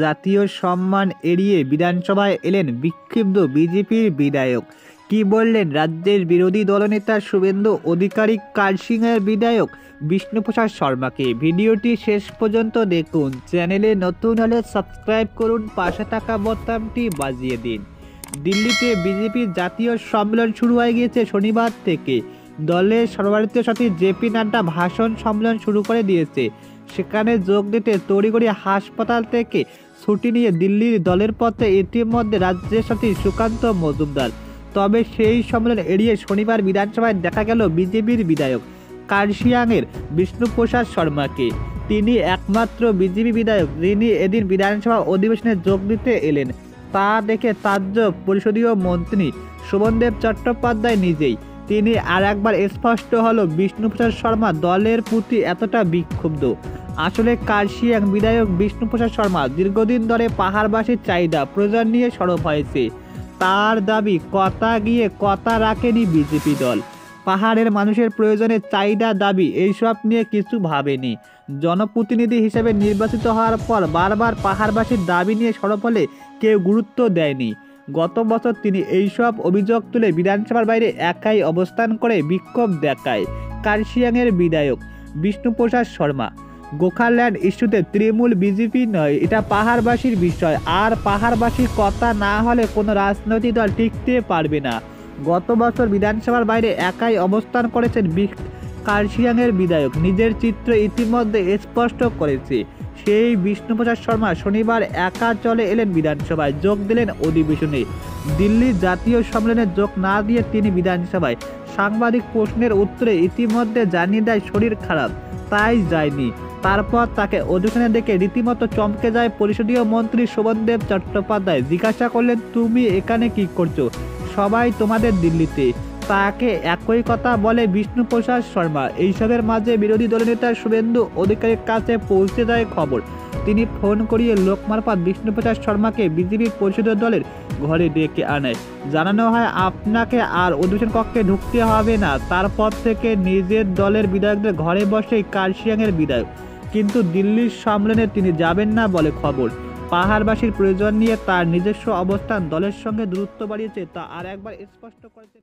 জাতীয় সম্মান এড়িয়ে বিধানসভায় এলেন বিক্ষুব্ধ বিজেপির বিধায়ক। কি বললেন রাজ্যের বিরোধী দলনেতা শুভেন্দু অধিকারী কালসিংহের বিধায়ক বিষ্ণুপ্রসাদ শর্মাকে? ভিডিওটি শেষ পর্যন্ত দেখুন। চ্যানেলে নতুন হলে সাবস্ক্রাইব করুন, পাশে থাকা বোতামটি বাজিয়ে দিন। দিল্লিতে বিজেপির জাতীয় সম্মেলন শুরু হয়ে গিয়েছে শনিবার থেকে। দলের সর্বভারতীয় সচিব জেপি নাড্ডা ভাষণ সম্মেলন শুরু করে দিয়েছে। সেখানে যোগ দিতে তড়িঘড়ি হাসপাতাল থেকে ছুটি নিয়ে দিল্লির দলের পথে ইতিমধ্যে রাজ্যের সচিব সুকান্ত মজুমদার। তবে সেই সম্মেলন এড়িয়ে শনিবার বিধানসভায় দেখা গেল বিজেপির বিধায়ক কার্শিয়াংয়ের বিষ্ণুপ্রসাদ শর্মাকে। তিনি একমাত্র বিজেপি বিধায়ক যিনি এদিন বিধানসভা অধিবেশনে যোগ দিতে এলেন। তা দেখে তাজ্জব পরিষদীয় মন্ত্রী শোভনদেব চট্টোপাধ্যায় নিজেই। তিনি আর একবার স্পষ্ট হলো বিষ্ণুপ্রসাদ শর্মা দলের প্রতি এতটা বিক্ষুব্ধ। আসলে কার্শিয়াং বিধায়ক বিষ্ণুপ্রসাদ শর্মা দীর্ঘদিন ধরে পাহাড়বাসীর চাহিদা প্রয়োজন নিয়ে সরব হয়েছে। তার দাবি কথা গিয়ে কথা রাখেনি বিজেপি দল। পাহাড়ের মানুষের প্রয়োজনের চাহিদা দাবি এইসব নিয়ে কিছু ভাবেনি। জনপ্রতিনিধি হিসেবে নির্বাচিত হওয়ার পর বারবার পাহাড়বাসীর দাবি নিয়ে সরব হলে কেউ গুরুত্ব দেয়নি। গত বছর তিনি এইসব অভিযোগ তুলে বিধানসভার বাইরে একাই অবস্থান করে বিক্ষোভ দেখায় কার্শিয়াংয়ের বিধায়ক বিষ্ণুপ্রসাদ শর্মা। গোখাল্যান্ড ইস্যুতে তৃণমূল বিজেপি নয়, এটা পাহাড়বাসীর বিষয়, আর পাহাড়বাসীর কথা না হলে কোনো রাজনৈতিক দল টিকতে পারবে না। গত বছর বিধানসভার বাইরে একাই অবস্থান করেছেন কার্শিয়াংয়ের বিধায়ক। নিজের চিত্র ইতিমধ্যে স্পষ্ট করেছে। সেই বিষ্ণুপ্রসাদ শর্মা শনিবার একা চলে এলেন বিধানসভায়, যোগ দিলেন অধিবেশনে। দিল্লির জাতীয় সম্মেলনে যোগ না দিয়ে তিনি বিধানসভায় সাংবাদিক প্রশ্নের উত্তরে ইতিমধ্যে জানিয়ে দেয় শরীর খারাপ, তাই যায়নি। তারপর তাকে অধিবেশনে দেখে রীতিমতো চমকে যায় পরিষদীয় মন্ত্রী শোভনদেব চট্টোপাধ্যায়। জিজ্ঞাসা করলেন, তুমি এখানে কি করছো? সবাই তোমাদের দিল্লিতে। তাকে একই কথা বলে বিষ্ণুপ্রসাদ শর্মা। এইসবের মাঝে বিরোধী দলনেতা শুভেন্দু অধিকারীর কাছে পৌঁছে যায় খবর। তিনি ফোন করিয়ে লোক মারফত বিষ্ণুপ্রসাদ শর্মাকে বিজেপির পরিষদীয় দলের ঘরে ডেকে আনায়। জানানো হয়, আপনাকে আর অধিবেশন কক্ষে ঢুকতে হবে না। তারপর থেকে নিজের দলের বিধায়কদের ঘরে বসেই কার্শিয়াংয়ের বিধায়ক। কিন্তু দিল্লির সম্মেলনে তিনি যাবেন না বলে খবর। পাহাড়বাসীর প্রয়োজন নিয়ে তার নিজস্ব অবস্থান দলের সঙ্গে দূরত্ব বাড়িয়েছে তা আর একবার স্পষ্ট করেছে।